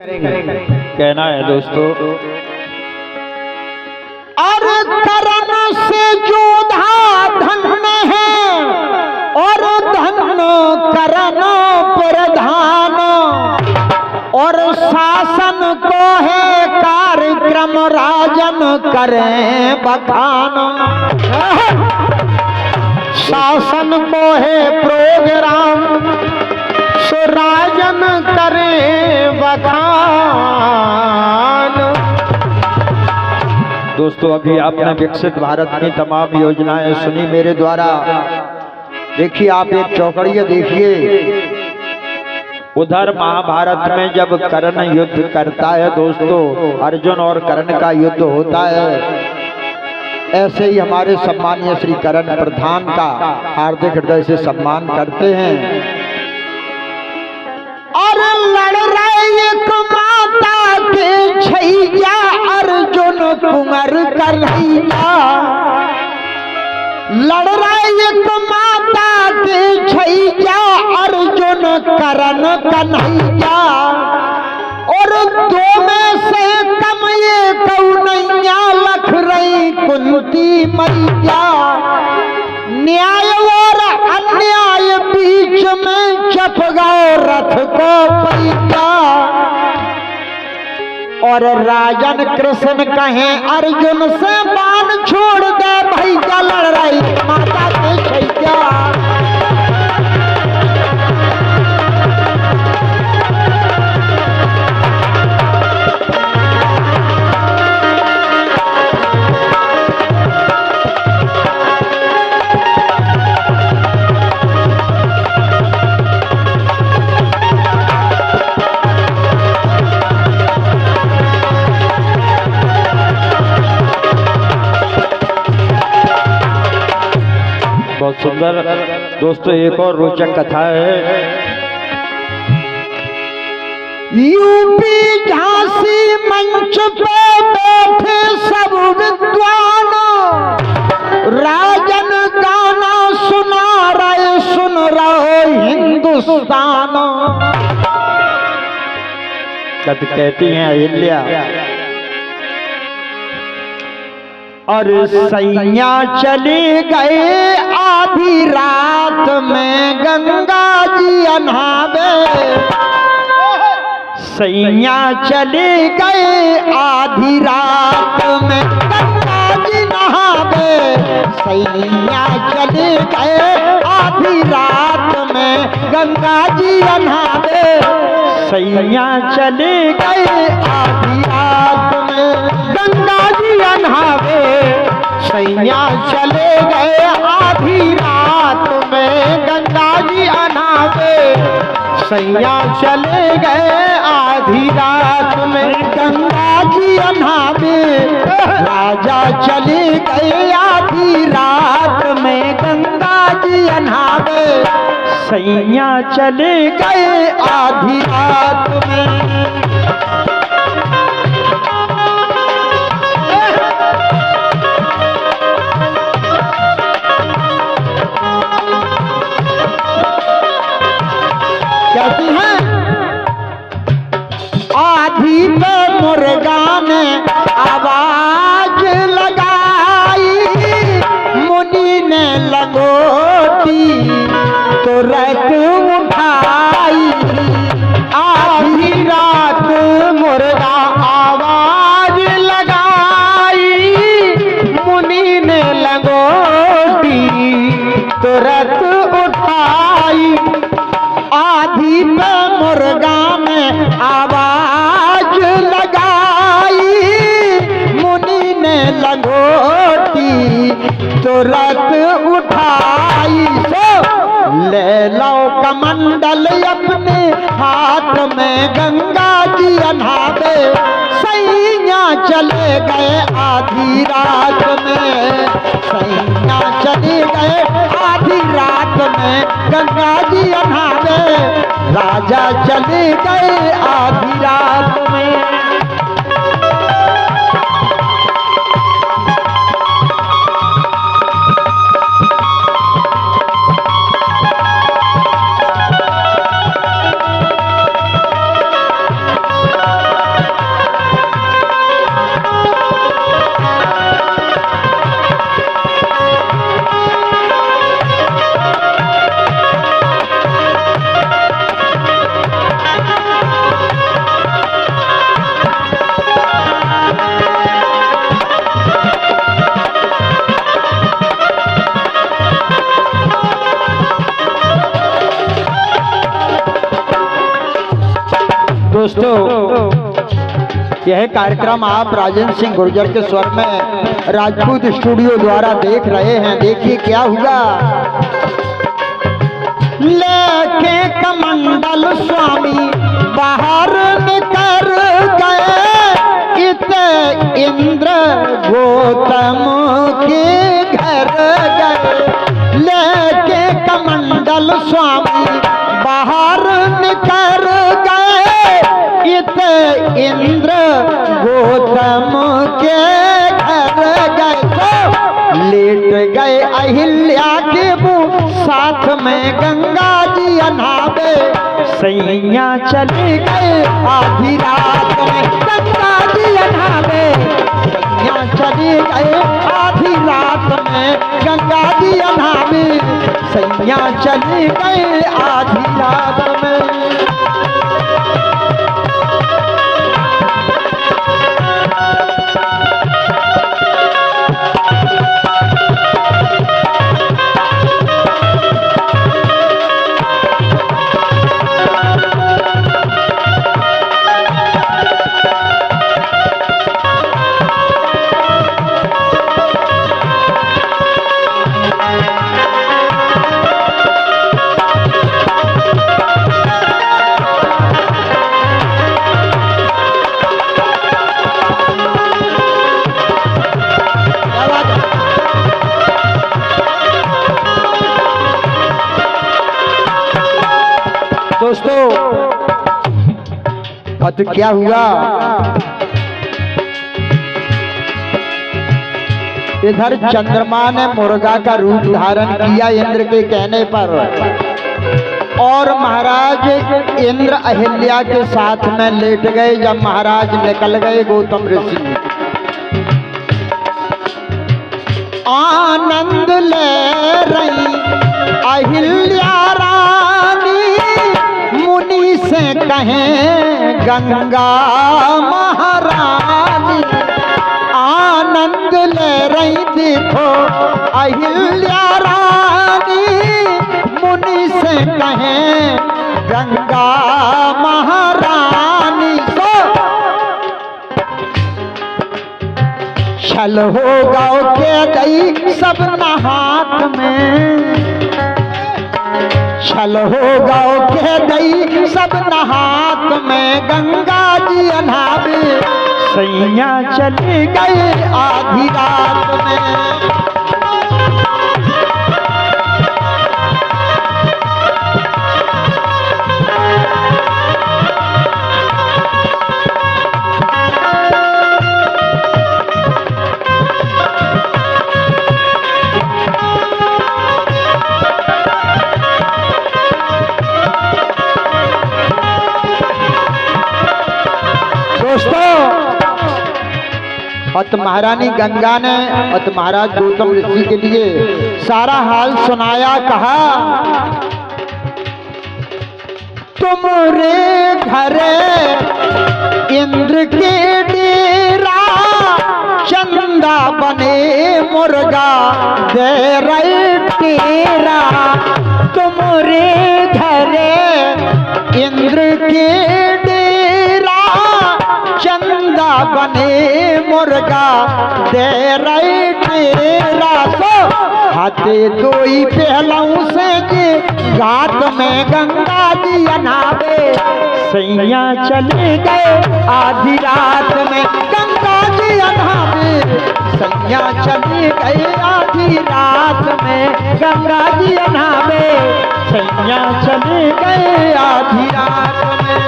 कहना है दोस्तों, और करण से जोधा धन्य है और धन्य करण प्रधान, और शासन को है कार्यक्रम राजन करें बखान। शासन को है प्रोग्राम सो राजन करें बखान। दोस्तों अभी आपने विकसित भारत की तमाम योजनाएं सुनी मेरे द्वारा। देखिए आप एक चौकड़िया देखिए, उधर महाभारत में जब कर्ण युद्ध करता है दोस्तों, अर्जुन और कर्ण का युद्ध होता है, ऐसे ही हमारे सम्मानीय श्री कर्ण प्रधान का हार्दिक हृदय से सम्मान करते हैं। और लड़ रहे एक माता के छैया अर्जुन कुंवर कन्हैया, लड़ रहे एक माता के छैया अर्जुन कर्ण कन्हैया, और दो में से कम ये कौनैया लख रही कुंती मैया। न्याय और अन्याय बीच में चप गए रथ को पैया, और राजन कृष्ण कहें अर्जुन से बाण छोड़ दे भैया, लड़ रही माता के छैया। बहुत सुंदर दोस्तों, एक और रोचक कथा है। यूपी झांसी मंच पे बैठे सब विद्वान, राजन गाना सुना रहे, सुन रहे हिंदुस्तान। कहती हैं अहिल्या, और सैया चले गए आधी रात में गंगा जी अन्हावे, सैया चले गए आधी रात में गंगा जी नहावे, सैया चले गए आधी रात में गंगा जी अन्हावे, सैया चले गए आधी रात में गंगा जी अन्हावे, सैया चले गए आधी रात में गंगा जी अन्हावे, सैया चले गए आधी रात में गंगा जी अन्हावे, राजा चले गए आधी रात में गंगा जी अन्हावे, सैया चले गए आधी रात में। कहती हैं आधी पे मुर्गा ने आवाज लगाई, मुनि ने लंगोटी तुरंत उठाई, आधी रात मुर्गा आवाज लगाई, मुनि ने लंगोटी तुरंत उठाई, आधी पे मुर्गा में आवाज लगाई, मुनि ने लंगोटी तुरंत उठाई। सो ले लो कमंडल अपने हाथ में गंगा जी अन्हावे, सैया चले गए आधी रात में, सैया चले गए आधी रात में गंगा जी अन्हावे, राजा चले गए आधी रात में। दोस्तों, यह कार्यक्रम आप राजेंद्र सिंह गुर्जर के स्वर में राजपूत स्टूडियो द्वारा देख रहे हैं। देखिए क्या हुआ। लेके कमंडल स्वामी बाहर निकल गए, इते इंद्र गौतम के घर गए। लेके कमंडल स्वामी बाहर निकल गए, इते इंद्र गौतम के घर गए। तो लेट गए अहिल्या के मुँह, साथ में गंगा जी अनावे। सैया चले गए आधी रात में गंगा जी अनावे। सैया चले गए आधी रात में गंगा जी अनावे। सैया चले गए आधी रात में। दोस्तों, अब क्या हुआ। इधर चंद्रमा ने मुर्गा का रूप धारण किया इंद्र के कहने पर, और महाराज इंद्र अहिल्या के साथ में लेट गए। जब महाराज निकल गए गौतम ऋषि आनंद ले रही अहिल्या रानी, मुनि से कहें गंगा महारानी। आनंद ले रही देखो अहिल्या रानी, मुनि से कहें गंगा महारानी। तो छल हो गाओ के गई सब नहात में। छल हो गाओ के गई सब नहात में गंगा जी अनावे। सैया चली गई आधी रात में। अत महारानी गंगा ने अत महाराज गौतम ऋषि के लिए सारा हाल सुनाया। कहा तुमरे घरे इंद्र के डेरा, चंदा बने मुर्गा दे रहे तेरा। तुमरे घरे इंद्र के डेरा, चंदा बने मुर्गा दे रहे तेरा। तो हाथे दोई पहलू से जी घाट में गंगा जी अनावे। सैया चले गए आधी रात में गंगा जी अनावे। सैया चले गए आधी रात में गंगा जी अनावे। सैया चले गए आधी रात में।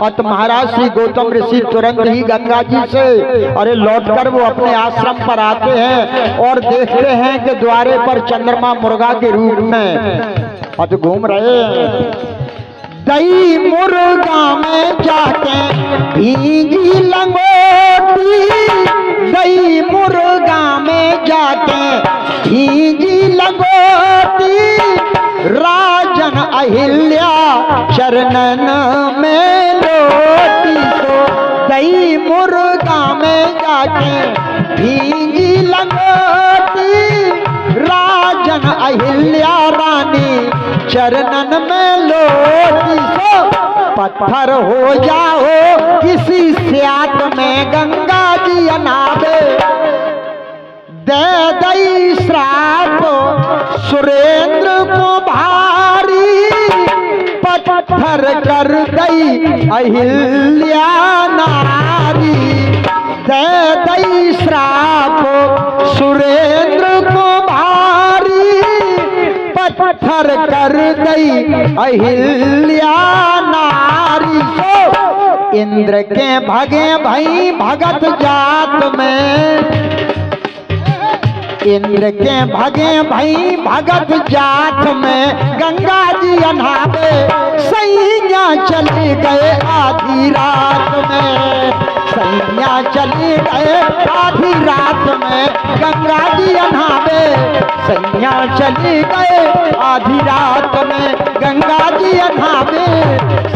अत महाराज श्री गौतम ऋषि तुरंत ही गंगा जी से लौटकर वो अपने आश्रम पर आते हैं और देखते हैं कि द्वारे पर चंद्रमा मुर्गा के रूप में घूम रहे हैं। दही मुर्गा में जाके भींगी लंगोटी, दही मुर्गा में जाके भींगी लंगोटी, राजन अहिल्या चरणन में लोटी। तो दही मुर्गा में जाके भींगी लंगोटी, राजन अहिल्या रानी चरणन में लोटी। सो पत्थर हो जाओ किसी स्यात में गंगा जी अनावे, दे दई श्राप सुरेंद्र को भारी, पत्थर कर दई अहिल्या नारी, दे दई श्राप सुरेंद्र को भारी, पत्थर कर दई अहिल्या नारी। सो इंद्र के भगे भई भगत जात में, इंद्र के भगे भई भगत जात में गंगा जी अनहावे, सैया चले गए आधी रात में, सैया चले गए आधी रात में गंगा जी अनहावे, सैया चले गए आधी रात में गंगा जी अनहावे,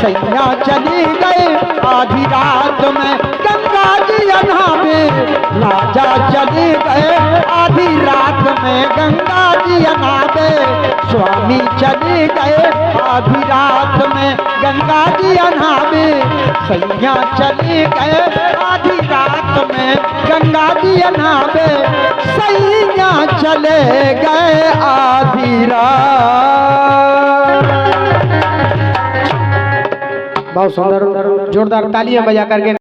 सैया चले गए आधी रात में गंगा जी अनहावे, राजा चले गए आधी रात में गंगा जी अनहावे, स्वामी चले गए आधी रात में गंगा जी अनहावे, सैया चले गए आधी रात में गंगा जी अनहावे, सैया चले गए आधी रात। बहुत सुंदर, जोरदार तालियां बजा करके